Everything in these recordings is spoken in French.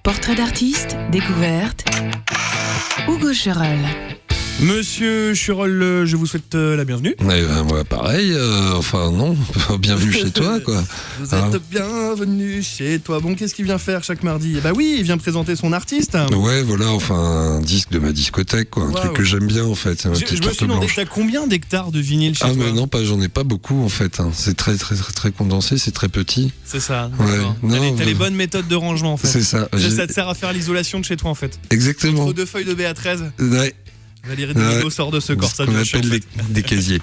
Portrait d'artiste, découverte, Hugo Churel. Monsieur Churel, je vous souhaite la bienvenue. Moi pareil, non, bienvenue chez toi quoi. Vous êtes bienvenue chez toi. Bon, qu'est-ce qu'il vient faire chaque mardi ? Bah oui, il vient présenter son artiste. Ouais, voilà, un disque de ma discothèque quoi, un truc que j'aime bien en fait. Je me suis demandé, t'as combien d'hectares de vinyle chez toi ? Mais non, j'en ai pas beaucoup en fait. C'est très très très très condensé, c'est très petit. C'est ça. Ouais. T'as les bonnes méthodes de rangement en fait. C'est ça. Ça te sert à faire l'isolation de chez toi en fait. Exactement. Entre deux feuilles de BA13. Ouais. Valérie Demigo sort de ce corps, ça qu'on devient appelle des casiers.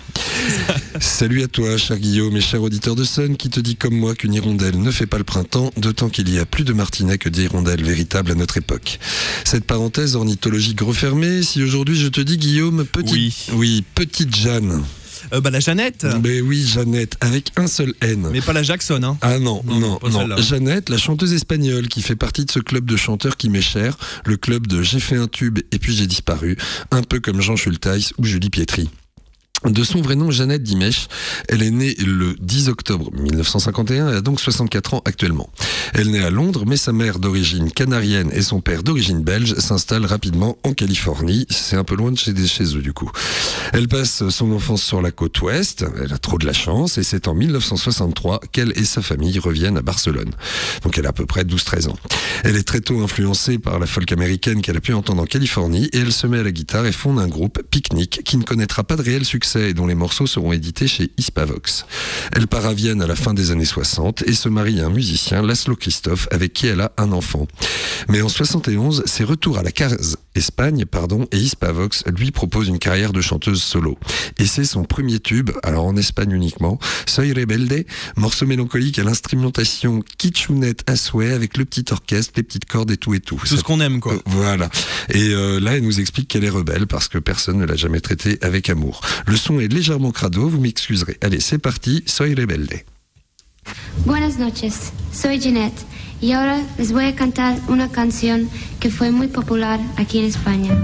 Salut à toi, cher Guillaume et cher auditeur de Sun, qui te dit comme moi qu'une hirondelle ne fait pas le printemps, d'autant qu'il y a plus de martinets que d'hirondelles véritables à notre époque. Cette parenthèse ornithologique refermée, si aujourd'hui je te dis Guillaume, petite Jeanne. La Jeannette. Mais oui, Jeannette, avec un seul N. Mais pas la Jackson, hein. Ah non. Jeannette, la chanteuse espagnole qui fait partie de ce club de chanteurs qui m'est cher, le club de j'ai fait un tube et puis j'ai disparu, un peu comme Jean Schulteis ou Julie Pietri. De son vrai nom, Jeannette Dimesh, elle est née le 10 octobre 1951 et a donc 64 ans actuellement. Elle naît à Londres, mais sa mère d'origine canarienne et son père d'origine belge s'installent rapidement en Californie. C'est un peu loin de chez eux du coup. Elle passe son enfance sur la côte ouest, elle a trop de la chance, et c'est en 1963 qu'elle et sa famille reviennent à Barcelone. Donc elle a à peu près 12-13 ans. Elle est très tôt influencée par la folk américaine qu'elle a pu entendre en Californie, et elle se met à la guitare et fonde un groupe, Picnic, qui ne connaîtra pas de réel succès et dont les morceaux seront édités chez Hispavox. Elle part à Vienne à la fin des années 60 et se marie à un musicien, Laszlo Christoph, avec qui elle a un enfant. Mais en 71, c'est retour à la case Espagne, et Hispavox lui propose une carrière de chanteuse solo. Et c'est son premier tube, alors en Espagne uniquement, Soy Rebelde, morceau mélancolique à l'instrumentation kitschunette à souhait avec le petit orchestre, les petites cordes et tout. Tout ce qu'on aime quoi. Voilà. Et là, elle nous explique qu'elle est rebelle parce que personne ne l'a jamais traitée avec amour. Le son est légèrement crado, vous m'excuserez. Allez, c'est parti, Soy Rebelde. Buenas noches, soy Jeanette y ahora les voy a cantar una canción que fue muy popular aquí en España.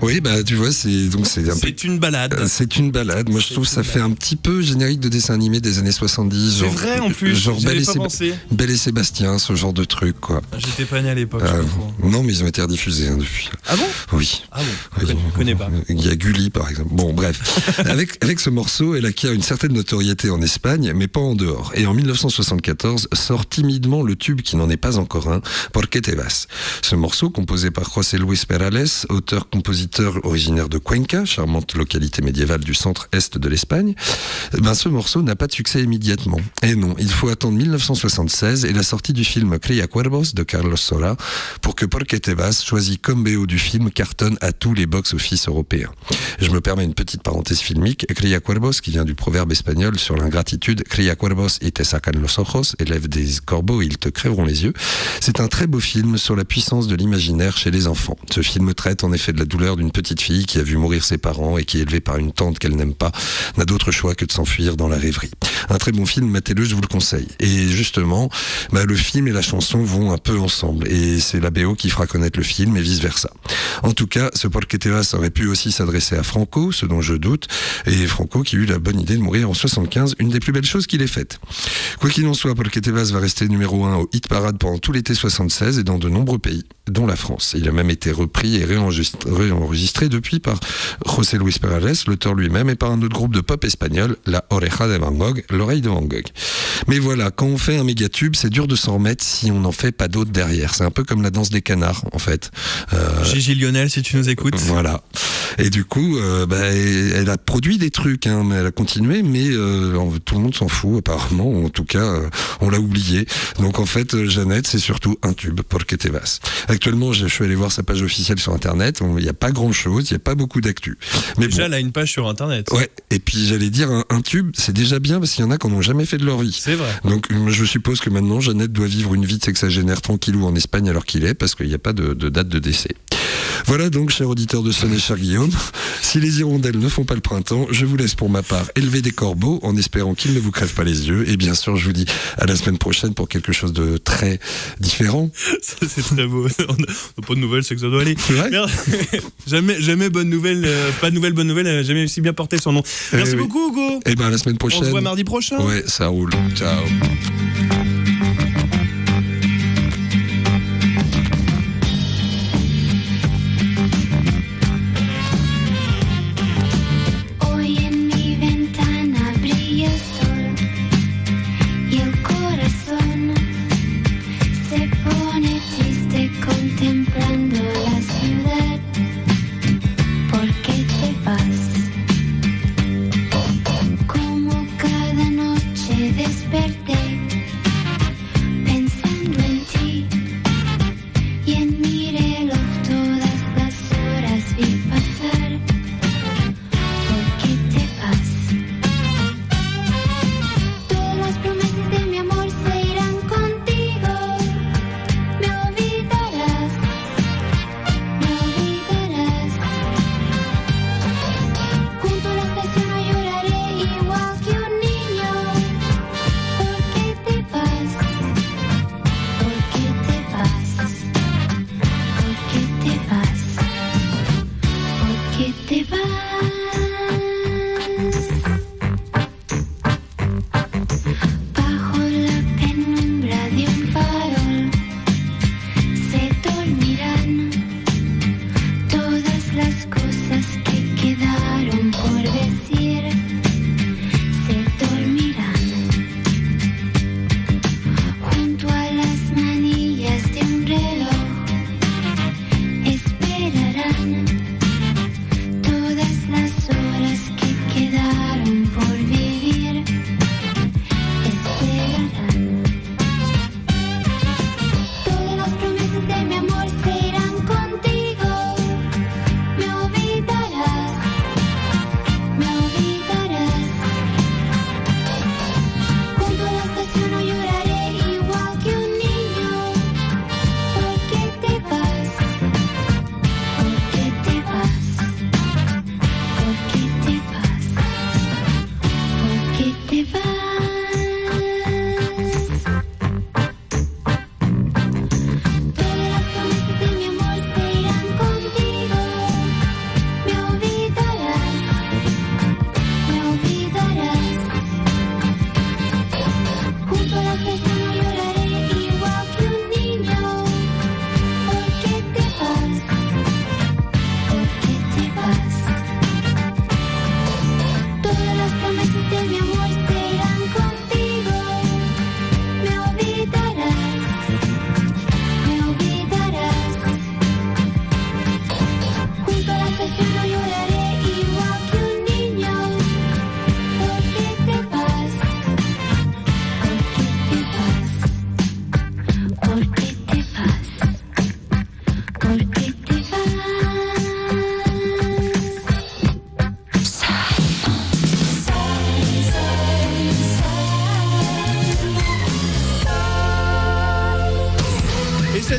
Oui, tu vois, c'est une balade. C'est une balade. Moi, je trouve que ça fait un petit peu générique de dessin animé des années 70. C'est vrai, en plus. Genre Belle et Sébastien, ce genre de truc, quoi. J'étais pas né à l'époque. Non, mais ils ont été rediffusés depuis. Ah bon ? Oui. Ah bon ? Je connais pas. Il y a Gulli, par exemple. Bon, bref. avec ce morceau, elle acquiert une certaine notoriété en Espagne, mais pas en dehors. Et en 1974, sort timidement le tube qui n'en est pas encore un, Por qué te vas. Ce morceau, composé par José Luis Perales, auteur-compositeur originaire de Cuenca, charmante localité médiévale du centre-est de l'Espagne, ce morceau n'a pas de succès immédiatement. Et non, il faut attendre 1976 et la sortie du film Cría Cuervos de Carlos Saura pour que Por qué te vas, choisi comme BO du film, cartonne à tous les box-office européens. Je me permets une petite parenthèse filmique. Cría Cuervos, qui vient du proverbe espagnol sur l'ingratitude, Cría Cuervos y te sacan los ojos, élève des corbeaux et ils te crèveront les yeux. C'est un très beau film sur la puissance de l'imaginaire chez les enfants. Ce film traite en effet de la douleur d'une petite fille fille qui a vu mourir ses parents et qui est élevée par une tante qu'elle n'aime pas, n'a d'autre choix que de s'enfuir dans la rêverie. Un très bon film, matez-le, je vous le conseille. Et justement, le film et la chanson vont un peu ensemble. Et c'est la BO qui fera connaître le film et vice-versa. En tout cas, ce Por qué te vas aurait pu aussi s'adresser à Franco, ce dont je doute. Et Franco qui a eu la bonne idée de mourir en 75, une des plus belles choses qu'il ait faites. Quoi qu'il en soit, Por qué te vas va rester numéro 1 au hit parade pendant tout l'été 76 et dans de nombreux pays, dont la France. Il a même été repris et réenregistré depuis par José Luis Perales, l'auteur lui-même, et par un autre groupe de pop espagnol, La Oreja de Van Gogh, l'oreille de Van Gogh. Mais voilà, quand on fait un méga tube, c'est dur de s'en remettre si on n'en fait pas d'autres derrière. C'est un peu comme la danse des canards, en fait. Gigi Lionel, si tu nous écoutes. Voilà. Et du coup, elle a produit des trucs, mais elle a continué, mais tout le monde s'en fout, apparemment. En tout cas, on l'a oublié. Donc en fait, Jeannette, c'est surtout un tube, Por qué te vas. Actuellement, je suis allé voir sa page officielle sur Internet. Il n'y a pas grand-chose, il n'y a pas beaucoup d'actu. Mais déjà, bon, elle a une page sur Internet. Ouais, et puis j'allais dire, un tube, c'est déjà bien, parce qu'il y en a qui n'en ont jamais fait de leur vie. C'est vrai. Donc je suppose que maintenant, Jeannette doit vivre une vie de sexagénaire tranquillou en Espagne alors qu'il est, parce qu'il n'y a pas de date de décès. Voilà donc, cher auditeur de Sonnet, cher Guillaume, si les hirondelles ne font pas le printemps, je vous laisse pour ma part élever des corbeaux en espérant qu'ils ne vous crèvent pas les yeux. Et bien sûr, je vous dis à la semaine prochaine pour quelque chose de très différent. Ça, c'est très beau. On n'a pas de nouvelles, c'est que ça doit aller. Ouais. Merde. jamais bonne nouvelle, pas de nouvelle bonne nouvelle, elle n'a jamais aussi bien porté son nom. Merci beaucoup, Hugo. Et bien à la semaine prochaine. On se voit mardi prochain. Ouais, ça roule. Ciao.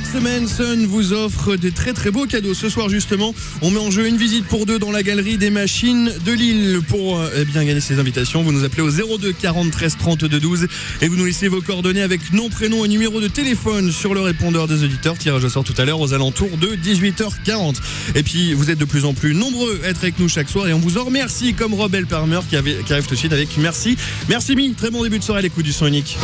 cette semaine, Sun vous offre des très très beaux cadeaux. Ce soir justement, on met en jeu une visite pour 2 dans la galerie des machines de Lille. Pour bien gagner ces invitations, vous nous appelez au 02 40 13 32 12 et vous nous laissez vos coordonnées avec nom, prénom et numéro de téléphone sur le répondeur des auditeurs. Tirage au sort tout à l'heure aux alentours de 18h40. Et puis vous êtes de plus en plus nombreux à être avec nous chaque soir et on vous en remercie, comme Rob Palmer qui arrive tout de suite avec Merci. Merci Mi, très bon début de soirée à l'écoute du son unique.